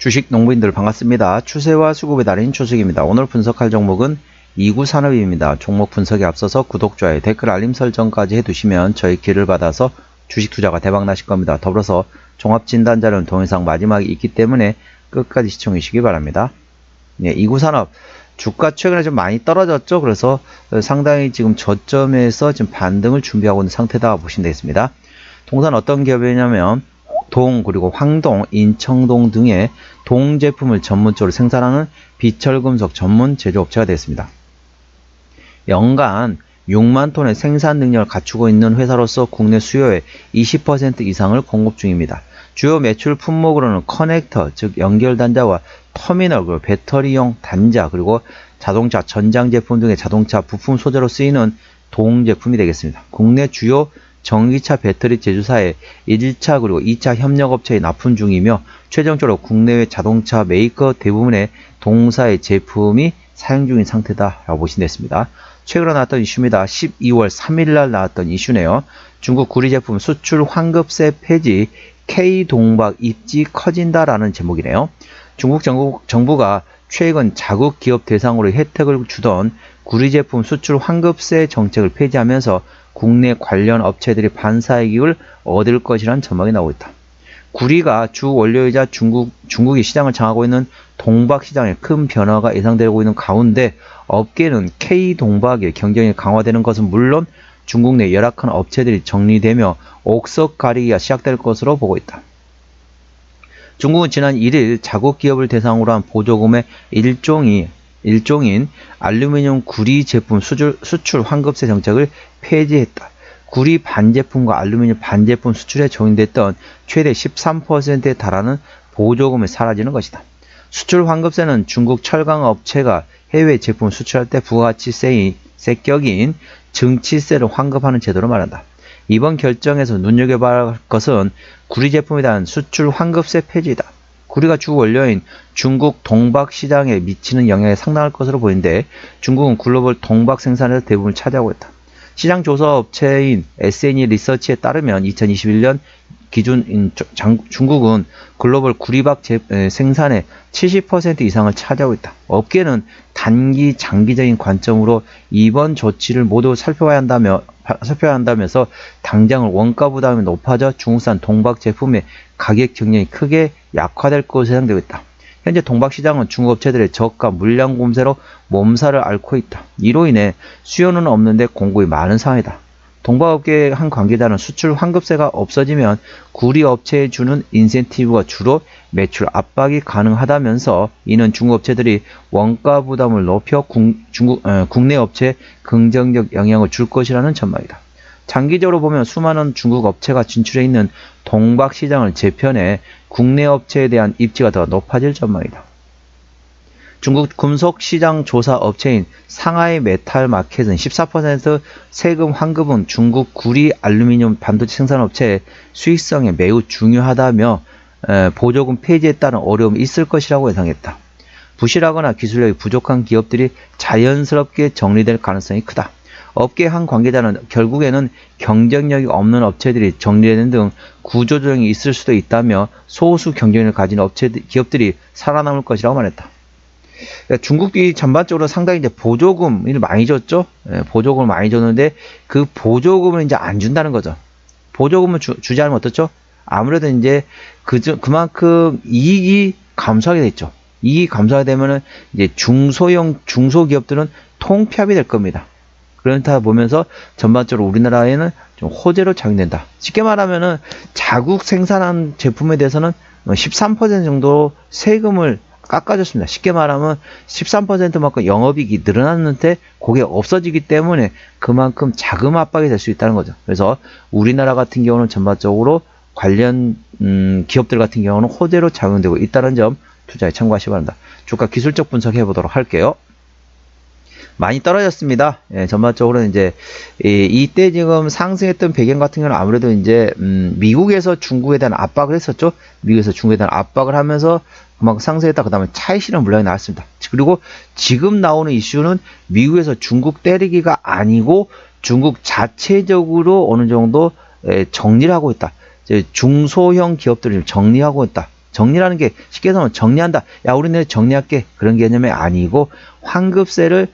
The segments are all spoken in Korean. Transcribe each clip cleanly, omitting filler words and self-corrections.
주식 농부인들 반갑습니다. 추세와 수급의 달인 추석입니다. 오늘 분석할 종목은 이구산업입니다. 종목 분석에 앞서서 구독, 좋아요, 댓글, 알림 설정까지 해두시면 저희 길을 받아서 주식 투자가 대박 나실 겁니다. 더불어서 종합진단자료는 동영상 마지막에 있기 때문에 끝까지 시청해 주시기 바랍니다. 네, 이구산업 주가 최근에 좀 많이 떨어졌죠. 그래서 상당히 지금 저점에서 지금 반등을 준비하고 있는 상태다 보시면 되겠습니다. 동산 어떤 기업이냐면 동 그리고 황동, 인청동 등의 동 제품을 전문적으로 생산하는 비철금속 전문 제조업체가 되겠습니다. 연간 6만 톤의 생산 능력을 갖추고 있는 회사로서 국내 수요의 20% 이상을 공급 중입니다. 주요 매출 품목으로는 커넥터, 즉 연결 단자와 터미널, 그리고 배터리용 단자, 그리고 자동차 전장 제품 등의 자동차 부품 소재로 쓰이는 동 제품이 되겠습니다. 국내 주요 전기차 배터리 제조사의 1차 그리고 2차 협력업체에 납품 중이며 최종적으로 국내외 자동차 메이커 대부분의 동사의 제품이 사용 중인 상태다라고 보시면 되겠습니다. 최근에 나왔던 이슈입니다. 12월 3일날 나왔던 이슈네요. 중국 구리 제품 수출 환급세 폐지 K동박 입지 커진다라는 제목이네요. 중국 정부가 최근 자국 기업 대상으로 혜택을 주던 구리 제품 수출 환급세 정책을 폐지하면서 국내 관련 업체들이 반사이익을 얻을 것이라는 전망이 나오고 있다. 구리가 주 원료이자 중국이 시장을 장악하고 있는 동박 시장에 큰 변화가 예상되고 있는 가운데 업계는 K동박의 경쟁이 강화되는 것은 물론 중국 내 열악한 업체들이 정리되며 옥석 가리기가 시작될 것으로 보고 있다. 중국은 지난 1일 자국 기업을 대상으로 한 보조금의 일종인 알루미늄 구리 제품 수출 환급세 정책을 폐지했다. 구리 반제품과 알루미늄 반제품 수출에 적용됐던 최대 13%에 달하는 보조금이 사라지는 것이다. 수출 환급세는 중국 철강 업체가 해외 제품 수출할 때 부가가치세인 세격인 증치세를 환급하는 제도를 말한다. 이번 결정에서 눈여겨봐야 할 것은 구리 제품에 대한 수출 환급세 폐지이다. 구리가 주 원료인 중국 동박 시장에 미치는 영향이 상당할 것으로 보이는데 중국은 글로벌 동박 생산에서 대부분을 차지하고 있다. 시장 조사 업체인 SNE 리서치에 따르면 2021년 기준 중국은 글로벌 구리박 생산의 70% 이상을 차지하고 있다. 업계는 단기 장기적인 관점으로 이번 조치를 모두 살펴야 한다면서 당장 원가 부담이 높아져 중국산 동박 제품의 가격 경쟁이 크게 약화될 것으로 예상되고 있다. 현재 동박 시장은 중국 업체들의 저가 물량 공세로 몸살을 앓고 있다. 이로 인해 수요는 없는데 공급이 많은 상황이다. 동박업계의 한 관계자는 수출 환급세가 없어지면 구리 업체에 주는 인센티브가 주로 매출 압박이 가능하다면서 이는 중국 업체들이 원가 부담을 높여 국내 업체에 긍정적 영향을 줄 것이라는 전망이다. 장기적으로 보면 수많은 중국 업체가 진출해 있는 동박 시장을 재편해 국내 업체에 대한 입지가 더 높아질 전망이다. 중국 금속 시장 조사 업체인 상하이 메탈 마켓은 14% 세금 환급은 중국 구리 알루미늄 반도체 생산 업체의 수익성에 매우 중요하다며 보조금 폐지에 따른 어려움이 있을 것이라고 예상했다. 부실하거나 기술력이 부족한 기업들이 자연스럽게 정리될 가능성이 크다. 업계 한 관계자는 결국에는 경쟁력이 없는 업체들이 정리되는 등 구조조정이 있을 수도 있다며 소수 경쟁력을 가진 기업들이 살아남을 것이라고 말했다. 중국이 전반적으로 상당히 이제 보조금을 많이 줬죠. 보조금을 많이 줬는데 그 보조금을 이제 안 준다는 거죠. 보조금을 주지 않으면 어떻죠? 아무래도 이제 그만큼 이익이 감소하게 됐죠. 이익이 감소하게 되면은 이제 중소기업들은 통폐합이 될 겁니다. 그렇다 보면서 전반적으로 우리나라에는 좀 호재로 작용된다. 쉽게 말하면은 자국 생산한 제품에 대해서는 13% 정도 세금을 깎아줬습니다. 쉽게 말하면 13%만큼 영업이익이 늘어났는데 그게 없어지기 때문에 그만큼 자금 압박이 될 수 있다는 거죠. 그래서 우리나라 같은 경우는 전반적으로 관련 기업들 같은 경우는 호재로 작용되고 있다는 점 투자에 참고하시기 바랍니다. 주가 기술적 분석해 보도록 할게요. 많이 떨어졌습니다. 예, 전반적으로 이제 이때 지금 상승했던 배경 같은 경우는 아무래도 이제 미국에서 중국에 대한 압박을 했었죠. 미국에서 중국에 대한 압박을 하면서 그만큼 상승했다. 그 다음에 차익 실현 물량이 나왔습니다. 그리고 지금 나오는 이슈는 미국에서 중국 때리기가 아니고 중국 자체적으로 어느 정도 정리를 하고 있다. 이제 중소형 기업들을 정리하고 있다. 정리라는 게 쉽게 해서 정리한다. 야, 우리 내일 정리할게. 그런 개념이 아니고 환급세를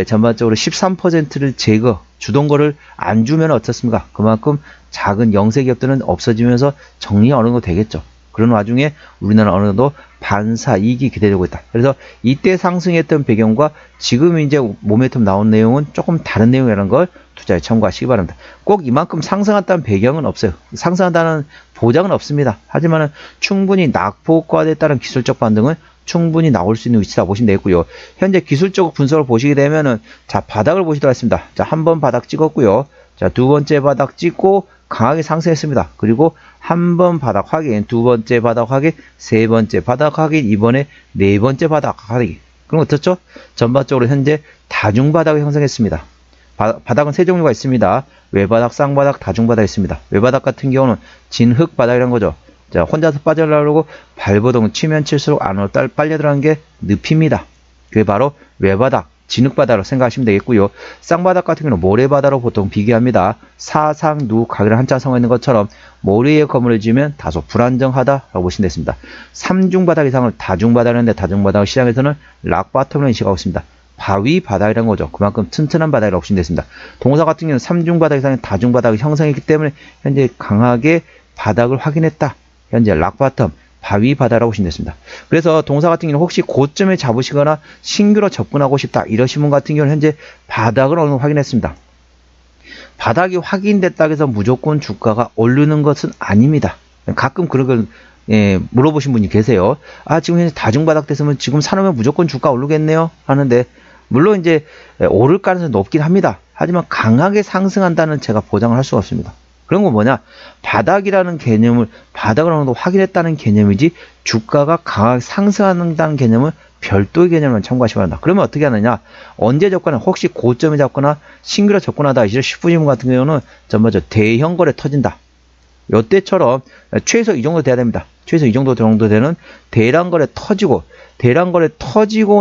전반적으로 13%를 제거, 주던 거를 안 주면 어떻습니까? 그만큼 작은 영세 기업들은 없어지면서 정리가 어느 정도 되겠죠. 그런 와중에 우리나라 어느 정도 반사이익이 기대되고 있다. 그래서 이때 상승했던 배경과 지금 이제 모멘텀 나온 내용은 조금 다른 내용이라는 걸 투자에 참고하시기 바랍니다. 꼭 이만큼 상승한다는 배경은 없어요. 상승한다는 보장은 없습니다. 하지만 충분히 낙폭과에 따른 기술적 반등은 충분히 나올 수 있는 위치다 보시면 되겠고요. 현재 기술적 분석을 보시게 되면은 자, 바닥을 보시도록 하겠습니다. 자, 한 번 바닥 찍었고요. 자, 두 번째 바닥 찍고 강하게 상승했습니다. 그리고 한 번 바닥 확인, 두 번째 바닥 확인, 세 번째 바닥 확인, 이번에 네 번째 바닥 확인. 그럼 어떻죠? 전반적으로 현재 다중바닥을 형성했습니다. 바닥은 세 종류가 있습니다. 외바닥, 쌍바닥, 다중바닥이 있습니다. 외바닥 같은 경우는 진흙바닥이라는 거죠. 자, 혼자서 빠져나오려고 발버둥 치면 칠수록 안으로 빨려 들어가는 게 늪입니다. 그게 바로 외바닥, 진흙바닥으로 생각하시면 되겠고요. 쌍바닥 같은 경우는 모래바닥으로 보통 비교합니다. 사상누 각이라는 한자 성어 있는 것처럼 모래 위에 건물을 지으면 다소 불안정하다라고 보시면 되겠습니다. 삼중바닥 이상을 다중바닥을 하는데 다중바닥 시장에서는 락바텀을 인식하고 있습니다. 바위 바닥이라는 거죠. 그만큼 튼튼한 바닥이라고 보시면 되겠습니다. 동사 같은 경우는 삼중바닥 이상의 다중바닥이 형성했기 때문에 현재 강하게 바닥을 확인했다. 현재 락바텀, 바위 바닥이라고 보시면 되겠습니다. 그래서 동사 같은 경우는 혹시 고점에 잡으시거나 신규로 접근하고 싶다 이러신 분 같은 경우는 현재 바닥을 어느 정도 확인했습니다. 바닥이 확인됐다고 해서 무조건 주가가 오르는 것은 아닙니다. 가끔 그런 걸 물어보신 분이 계세요. 아, 지금 현재 다중바닥 됐으면 지금 사놓으면 무조건 주가 오르겠네요 하는데 물론 이제 오를 가능성이 높긴 합니다. 하지만 강하게 상승한다는 제가 보장을 할 수가 없습니다. 그런 건 뭐냐? 바닥이라는 개념을 바닥을 어느 정도 확인했다는 개념이지 주가가 강하게 상승한다는 개념은 별도의 개념을 참고하시기 바랍니다. 그러면 어떻게 하느냐? 언제 접근하냐? 혹시 고점에 잡거나 신규로 접근하다 싶으신 분 같은 경우는 전반적으로 대형 거래 터진다. 요때처럼 최소 이 정도 돼야 됩니다. 최소 이 정도 되는 대량 거래 터지고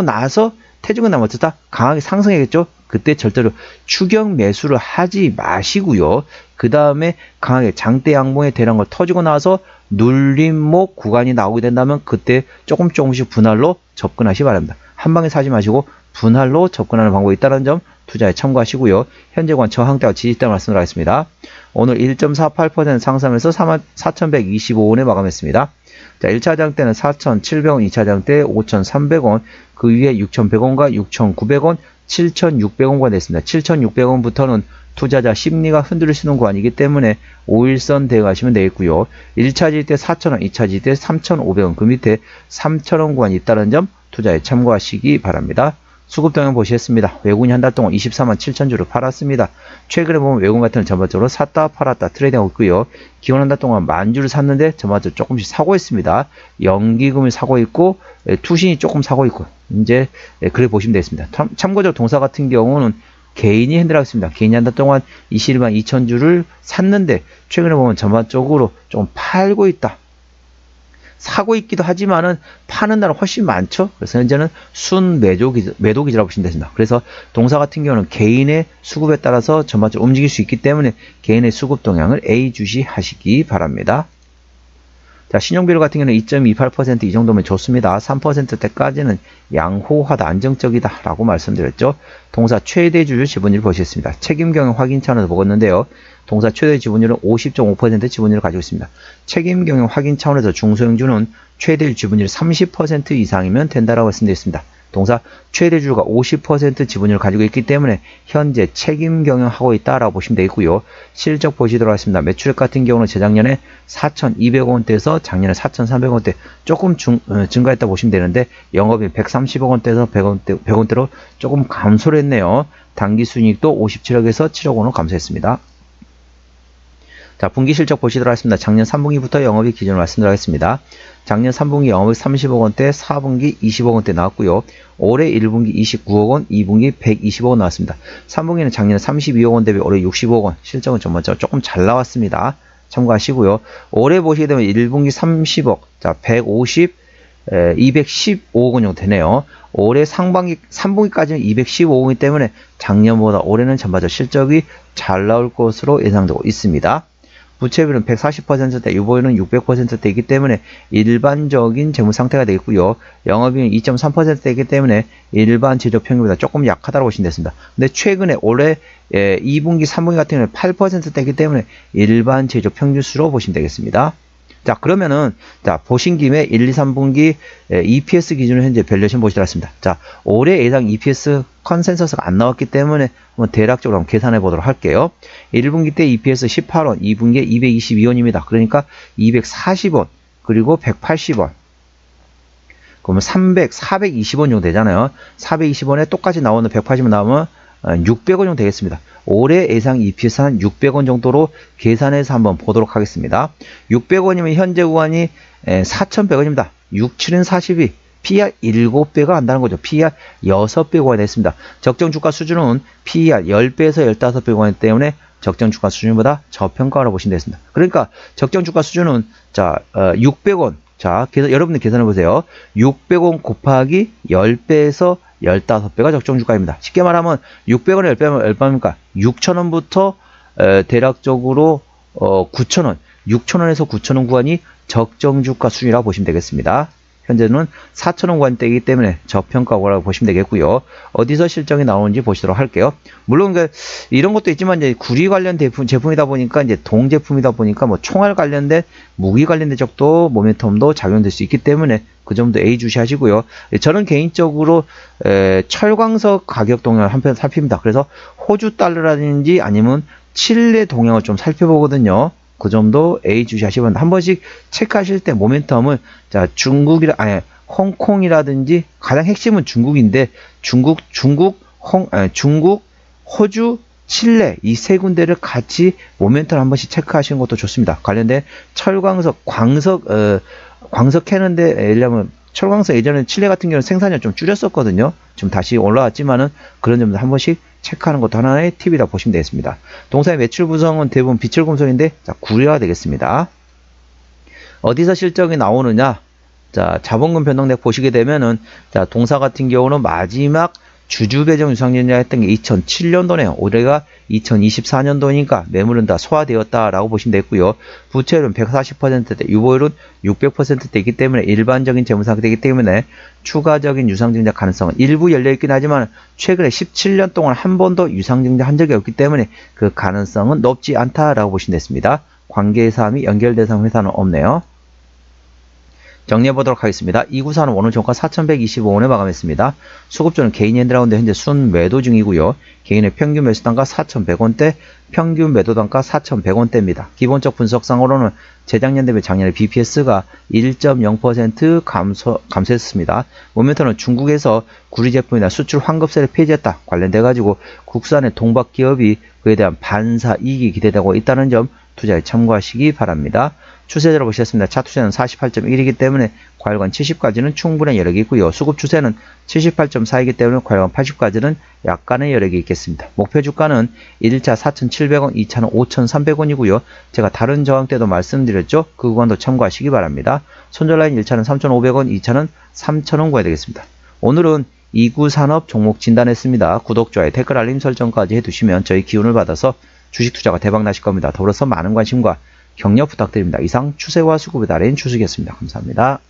나서 태지고 나면 어떻다? 강하게 상승해야겠죠? 그때 절대로 추격 매수를 하지 마시고요. 그 다음에 강하게 장대 양봉의 대량을 터지고 나서 눌림목 구간이 나오게 된다면 그때 조금씩 분할로 접근하시기 바랍니다. 한 방에 사지 마시고 분할로 접근하는 방법이 있다는 점 투자에 참고하시고요. 현재관 저항대와 지지대 말씀을 하겠습니다. 오늘 1.48% 상승하면서 44,125원에 마감했습니다. 자, 1차 장대는 4,700원, 2차 장대 5,300원, 그 위에 6,100원과 6,900원, 7,600원과 됐습니다. 7,600원부터는 투자자 심리가 흔들릴 수 있는 구간이기 때문에 5일선 대응하시면 되겠고요. 1차 지지대 4,000원, 2차 지지대 3,500원, 그 밑에 3,000원 구간이 있다는 점 투자에 참고하시기 바랍니다. 수급 동향 보시겠습니다. 외국인이 한 달 동안 24만 7천 주를 팔았습니다. 최근에 보면 외국인 같은 경우는 전반적으로 샀다 팔았다 트레이딩하고 있고요. 기원 한 달 동안 만 주를 샀는데 전반적으로 조금씩 사고 있습니다. 연기금을 사고 있고 투신이 조금 사고 있고 이제 그래 보시면 되겠습니다. 참고적으로 동사 같은 경우는 개인이 핸들하고 있습니다. 개인이 한 달 동안 21만 2천 주를 샀는데 최근에 보면 전반적으로 좀 팔고 있다. 사고 있기도 하지만은 파는 날은 훨씬 많죠. 그래서 현재는 순 매도 기지라고 보시면 되십니다. 그래서 동사 같은 경우는 개인의 수급에 따라서 전반적으로 움직일 수 있기 때문에 개인의 수급 동향을 A 주시 하시기 바랍니다. 자, 신용비율 같은 경우는 2.28% 이 정도면 좋습니다. 3%대까지는 양호하다, 안정적이다 라고 말씀드렸죠. 동사 최대주주 지분율 보시겠습니다. 책임경영 확인 차원에서 보겠는데요. 동사 최대 지분율은 50.5% 지분율을 가지고 있습니다. 책임경영 확인 차원에서 중소형주는 최대 지분율 30% 이상이면 된다라고 말씀드렸습니다. 동사 최대주주가 50% 지분율을 가지고 있기 때문에 현재 책임 경영하고 있다라고 보시면 되겠고요. 실적 보시도록 하겠습니다. 매출액 같은 경우는 재작년에 4,200원대에서 작년에 4,300원대 조금 증가했다 보시면 되는데 영업이익 130억원대에서 100원대로 조금 감소를 했네요. 당기순이익도 57억에서 7억 원으로 감소했습니다. 자, 분기 실적 보시도록 하겠습니다. 작년 3분기부터 영업이익 기준을 말씀드리겠습니다. 작년 3분기 영업이익 30억원대, 4분기 20억원대 나왔고요. 올해 1분기 29억원, 2분기 120억원 나왔습니다. 3분기는 작년에 32억원 대비 올해 65억원, 실적은 전반적으로 조금 잘 나왔습니다. 참고하시고요. 올해 보시게 되면 1분기 30억, 자, 150, 215억원 정도 되네요. 올해 3분기까지는 215억원이기 때문에 작년보다 올해는 전반적으로 실적이 잘 나올 것으로 예상되고 있습니다. 부채비율은 140%대, 유보율은 600%대이기 때문에 일반적인 재무 상태가 되겠고요. 영업이익은 2.3%대이기 때문에 일반 제조 평균보다 조금 약하다고 보시면 되겠습니다. 근데 최근에 올해 2분기, 3분기 같은 경우는 8%대이기 때문에 일반 제조 평균수로 보시면 되겠습니다. 자, 그러면은, 자, 보신 김에 1, 2, 3분기 EPS 기준으로 현재 밸류에이션 보시도록 하겠습니다. 자, 올해 예상 EPS 컨센서스가 안 나왔기 때문에 한번 대략적으로 한번 계산해 보도록 할게요. 1분기 때 EPS 18원, 2분기에 222원입니다. 그러니까 240원, 그리고 180원. 그러면 420원 정도 되잖아요. 420원에 똑같이 나오는 180원 나오면 600원 정도 되겠습니다. 올해 예상 EPS 한 600원 정도로 계산해서 한번 보도록 하겠습니다. 600원이면 현재 구간이 4,100원입니다. 6, 7은 42. PER 7배가 간다는 거죠. PER 6배 구간이 됐습니다. 적정 주가 수준은 PER 10배에서 15배 구간이기 때문에 적정 주가 수준보다 저평가라고 보시면 되겠습니다. 그러니까 적정 주가 수준은 자 600원. 자, 여러분들 계산해 보세요. 600원 곱하기 10배에서 15배가 적정 주가입니다. 쉽게 말하면 600원에 10배면 얼마입니까? 6,000원부터 대략적으로 9,000원, 6,000원에서 9,000원 구간이 적정 주가 수준이라고 보시면 되겠습니다. 현재는 4,000원 구간대이기 때문에 저평가라고 보시면 되겠고요. 어디서 실적이 나오는지 보시도록 할게요. 물론 이런 것도 있지만 이제 구리 관련 제품이다 보니까 이제 동제품이다 보니까 뭐 총알 관련된 무기 관련된 쪽도 모멘텀도 작용될 수 있기 때문에 그 점도 A 주시하시고요. 저는 개인적으로 철광석 가격 동향을 한편 살핍니다. 그래서 호주 달러라든지 아니면 칠레 동향을 좀 살펴보거든요. 그 점도 A 주시하시면 한 번씩 체크하실 때 모멘텀을 자 홍콩이라든지 가장 핵심은 중국인데 중국, 호주, 칠레 이 세 군데를 같이 모멘텀을 한 번씩 체크하시는 것도 좋습니다. 관련된 철광석, 광석 캐는데 예를 철광석 예전에 칠레 같은 경우는 생산량 좀 줄였었거든요. 지금 다시 올라왔지만은 그런 점도 한 번씩 체크하는 것도 하나의 팁이다 보시면 되겠습니다. 동사의 매출 구성은 대부분 비철금속인데 자, 구리화가 되겠습니다. 어디서 실적이 나오느냐? 자, 자본금 변동액 보시게 되면은 자, 동사 같은 경우는 마지막 주주 배정 유상증자 했던 게 2007년도네요. 올해가 2024년도니까 매물은 다 소화되었다라고 보시면 되고요. 부채율은 140%대, 유보율은 600%대이기 때문에 일반적인 재무 상태이기 때문에 추가적인 유상증자 가능성은 일부 열려있긴 하지만 최근에 17년 동안 한 번도 유상증자 한 적이 없기 때문에 그 가능성은 높지 않다라고 보시면 됐습니다. 관계사항이 연결대상 회사는 없네요. 정리해 보도록 하겠습니다. 294는 오늘 종가 4,125원에 마감했습니다. 수급주는 개인 핸드라운드 현재 순 매도 중이고요. 개인의 평균 매수 단가 4,100원대, 평균 매도 단가 4,100원대입니다. 기본적 분석상으로는 재작년 대비 작년에 BPS가 1.0% 감소했습니다. 모멘텀은 중국에서 구리 제품이나 수출 환급세를 폐지했다 관련돼 가지고 국산의 동박 기업이 그에 대한 반사 이익이 기대되고 있다는 점 투자에 참고하시기 바랍니다. 추세대로 보셨습니다. 차 추세는 48.1이기 때문에 과열관 70까지는 충분한 여력이 있고요. 수급 추세는 78.4이기 때문에 과열관 80까지는 약간의 여력이 있겠습니다. 목표 주가는 1차 4,700원, 2차는 5,300원이고요. 제가 다른 저항 때도 말씀드렸죠. 그 구간도 참고하시기 바랍니다. 손절라인 1차는 3,500원, 2차는 3,000원 구해야 되겠습니다. 오늘은 2구 산업 종목 진단했습니다. 구독, 좋아요, 댓글 알림 설정까지 해두시면 저희 기운을 받아서 주식 투자가 대박 나실 겁니다. 더불어서 많은 관심과 격려 부탁드립니다. 이상 추세와 수급에 달인 추석이었습니다. 감사합니다.